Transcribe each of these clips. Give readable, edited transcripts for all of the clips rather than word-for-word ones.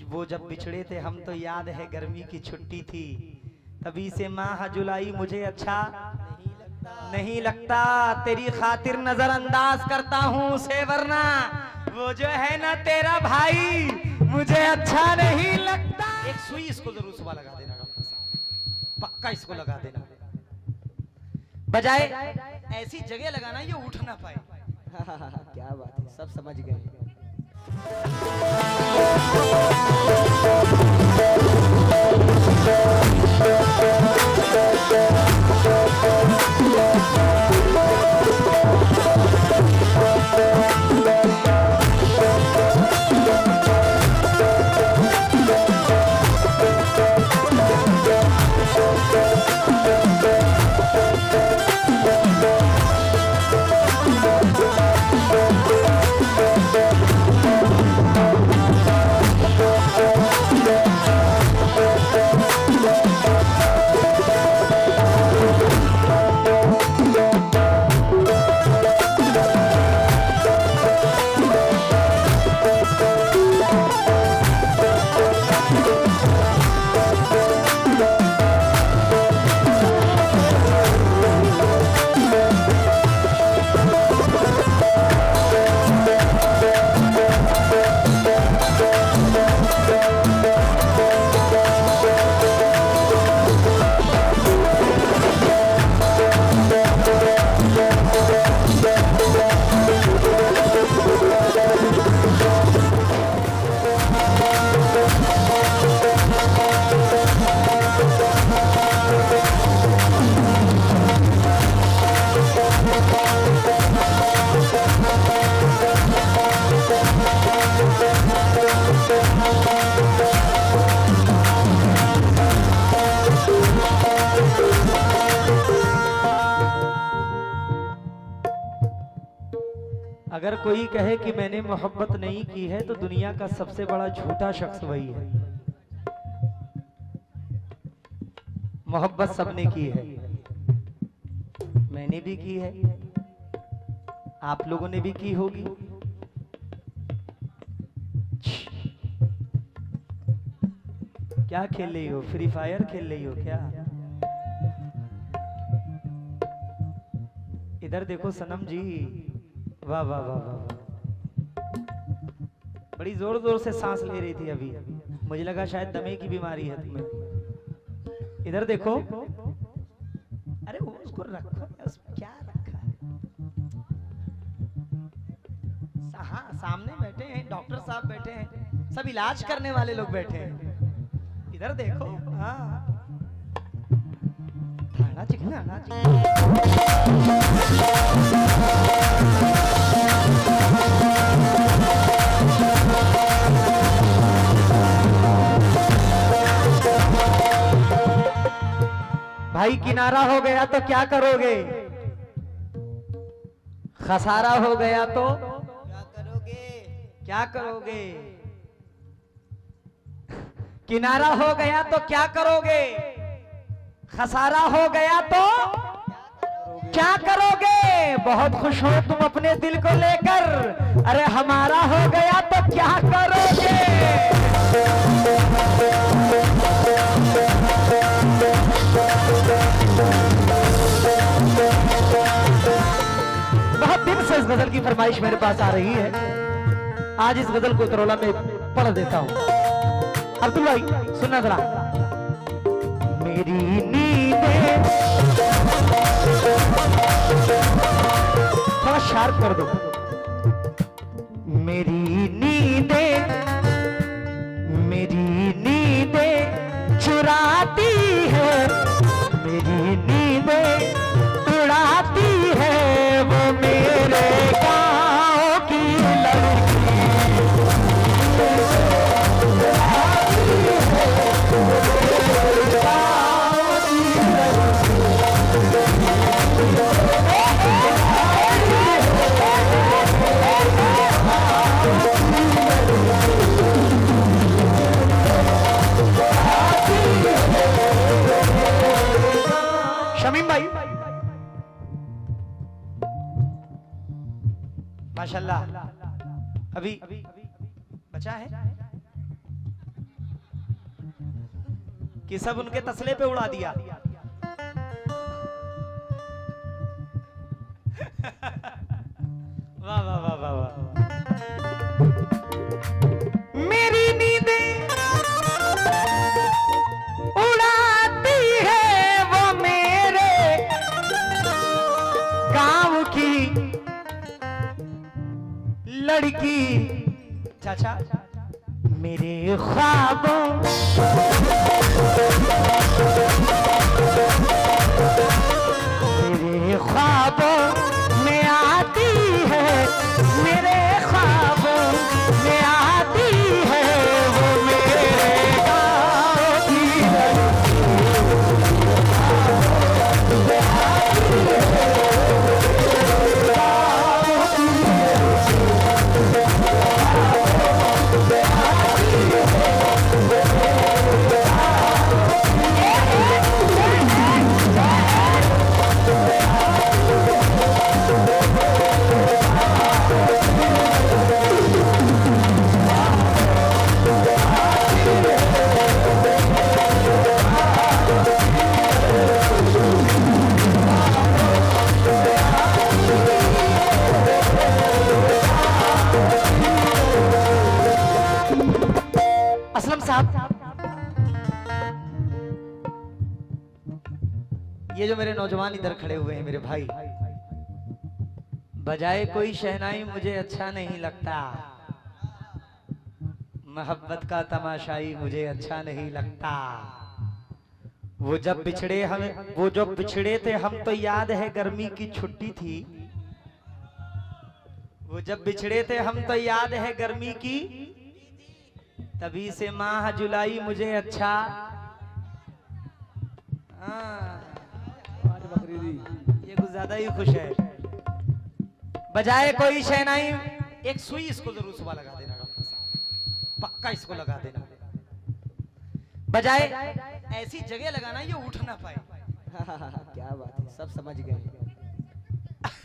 वो जब बिछड़े थे हम तो याद है गर्मी की छुट्टी थी, तभी से माह जुलाई मुझे अच्छा नहीं लगता। तेरी खातिर नजरअंदाज करता हूँ उसे, वरना वो जो है ना तेरा भाई मुझे अच्छा नहीं लगता। एक सुई इसको जरूर सुबह लगा देना डॉक्टर साहब, पक्का इसको लगा देना, बजाय ऐसी जगह लगाना ये उठ ना पाए। क्या बात है, सब समझ गए। अगर कोई कहे कि मैंने मोहब्बत नहीं की है तो दुनिया का सबसे बड़ा झूठा शख्स वही है। मोहब्बत सबने की है, मैंने भी की है, आप लोगों ने भी की होगी। क्या खेल रही हो, फ्री फायर खेल रही हो क्या? इधर देखो सनम जी, वाह वाह वाह वाह, बड़ी जोर जोर से सांस ले रही थी अभी, मुझे लगा शायद दमे की बीमारी है तुम्हें। इधर देखो, अरे वो उसको रखो, उसमें क्या रखा है? हाँ, सामने बैठे हैं डॉक्टर साहब, बैठे हैं सब इलाज करने वाले लोग बैठे हैं। इधर देखो, हाँ खाना चिकना भाई, किनारा हो गया तो क्या करोगे? खसारा हो गया तो क्या करोगे? क्या करोगे? किनारा हो गया तो क्या करोगे? खसारा हो गया तो क्या करोगे? बहुत खुश हो तुम अपने दिल को लेकर, अरे हमारा हो गया तो क्या करोगे? बहुत दिन से इस गजल की फरमाइश मेरे पास आ रही है, आज इस गजल को तरोला में पढ़ देता हूं। अब्दुल भाई सुनना जरा। मेरी नींदें, थोड़ा शार्प कर दो। मेरी नींदें, मेरी नींदें चुराती है, मेरी नींदें उड़ाती है वो मेरे गाँव की लड़की। शमीम भाई माशाल्लाह, अभी बचा है कि सब उनके तसले पे उड़ा दिया। वाह वाह वाह वाह वाह। मेरी नींदें उड़ाती है वो मेरे गांव की लड़की। चाचा मेरे ख्वाबों मेरे ख्वाबों में आती है, मेरे ख्वाबों में आती है वो मेरे गाँव की असलम साहब, ये जो मेरे नौजवान इधर खड़े हुए हैं मेरे भाई, बजाए कोई शहनाई मुझे अच्छा नहीं लगता, मोहब्बत का तमाशाई मुझे अच्छा नहीं लगता। वो जब बिछड़े थे हम तो याद है गर्मी की छुट्टी थी। वो जब बिछड़े थे हम तो याद है गर्मी की, तभी से माह जुलाई मुझे अच्छा। ये कुछ ज्यादा ही खुश है। बजाए कोई शहनाई, एक सुई इसको जरूर सुबह लगा देना डॉक्टर साहब, पक्का इसको लगा देना। बजाए ऐसी जगह लगाना ये उठ ना पाए। क्या बात है, सब समझ गए।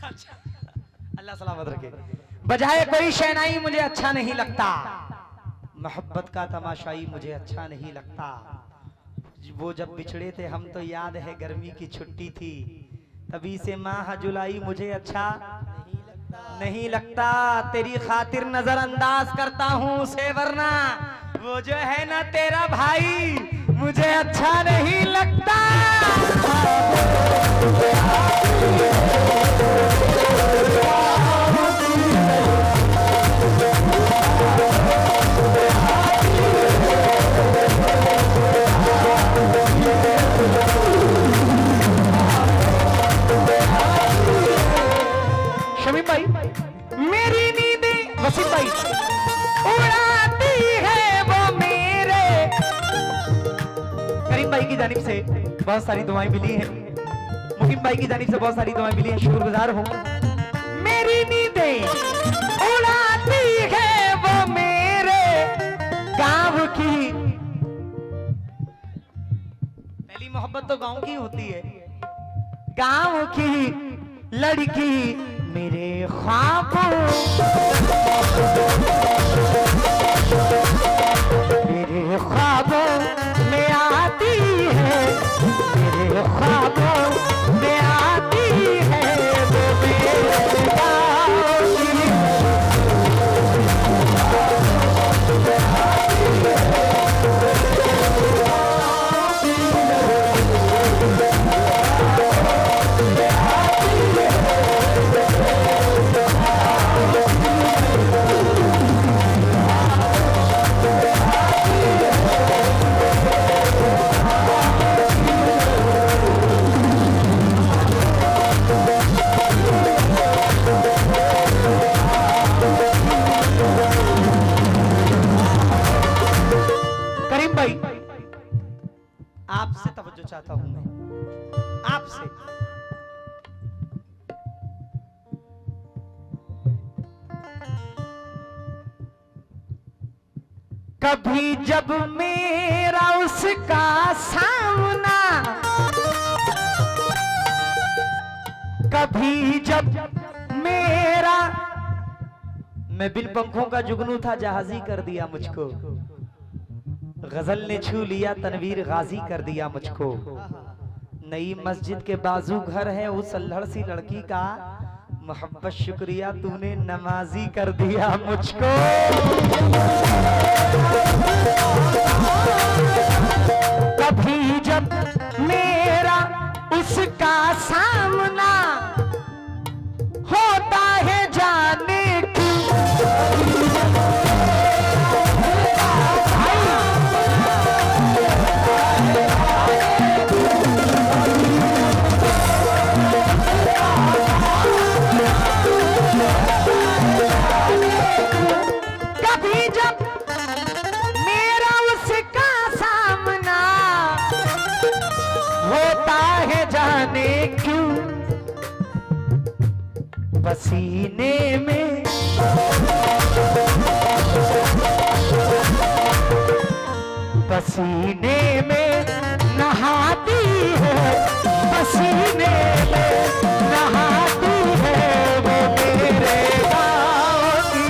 अच्छा, अल्लाह सलामत रखे। बजाए कोई शहनाई मुझे अच्छा नहीं लगता, मोहब्बत का तमाशाई मुझे अच्छा नहीं लगता। वो जब बिछड़े थे हम तो याद है गर्मी की छुट्टी थी, तभी से माह जुलाई मुझे अच्छा नहीं लगता। तेरी खातिर नजरअंदाज करता हूँ उसे, वरना वो जो है ना तेरा भाई मुझे अच्छा नहीं लगता। शमीम भाई, मेरी नींदें वसीम भाई उड़ाती है वो मेरे। करीम भाई की जानिब से बहुत सारी दुआएं मिली हैं, मुकीम भाई की जानिब से बहुत सारी दुआएं मिली हैं, शुक्रगुजार हूं। मेरी नींदें उड़ाती है वो मेरे गांव की। पहली मोहब्बत तो गांव की होती है। गांव की लड़की मेरे ख्वाबों मेरे ख्वाबों में आती है, मेरे ख्वाबों में आती है वो मेरे गाँव की। आपसे तवज्जो चाहता हूं मैं, आपसे। कभी जब मेरा उसका सामना, कभी जब मेरा, मैं बिन पंखों का जुगनू था जहाजी कर दिया मुझको, गजल ने छू लिया, तनवीर गाजी कर दिया मुझको। नई मस्जिद के बाजू घर है उस अल्हड़ सी लड़की का, मोहब्बत शुक्रिया तूने नमाजी कर दिया मुझको। कभी जब मेरा उसका सामना होता है जाने क्यों, पसीने में पसीने में नहाती है, पसीने में नहाती है वो मेरे गाँव की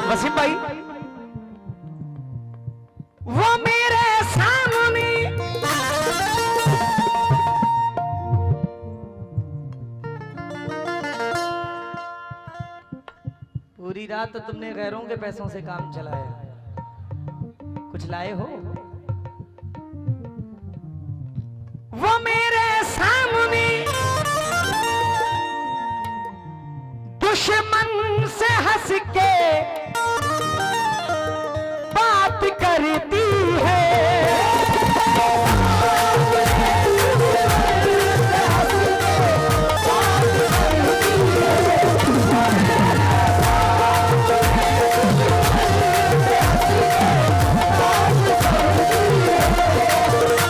वसीम भाई, वो मेरे सामने पूरी रात तो तुमने गैरों के पैसों से काम चलाया, कुछ लाए हो? वो मेरे सामने दुश्मन से हंस के बात करती है,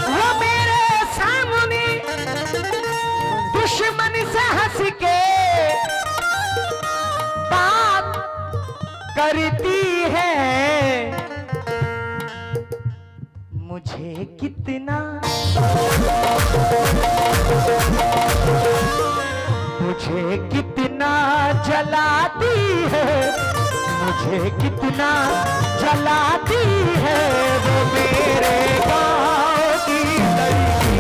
वो मेरे सामने दुश्मन से हंस के बात करती है। मुझे कितना जलाती है, मुझे कितना जलाती है वो मेरे गाँव की लड़की।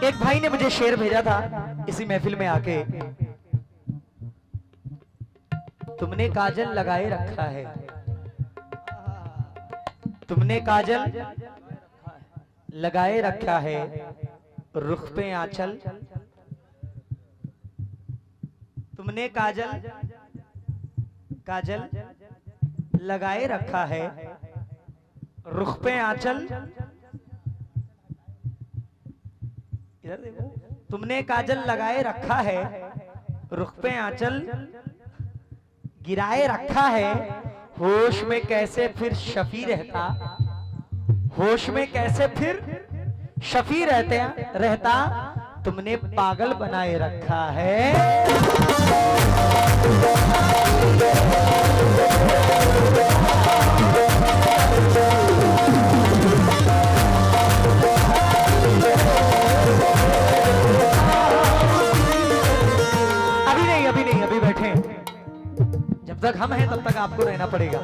एक भाई ने मुझे शेर भेजा था इसी महफिल में आके, तुमने काजल लगाए रखा है, तुमने काजल लगाए रखा है, रुख पे आंचल, तुमने काजल लगाए रखा है, रुख पे आंचल, इधर देखो, तुमने काजल लगाए रखा है, रुख पे आंचल गिराए रखा है, होश में कैसे फिर शफी रहता, होश में कैसे फिर शफी रहता, तुमने पागल बनाए रखा है। अभी नहीं, अभी बैठे, जब तक हम हैं तब तक आपको रहना पड़ेगा।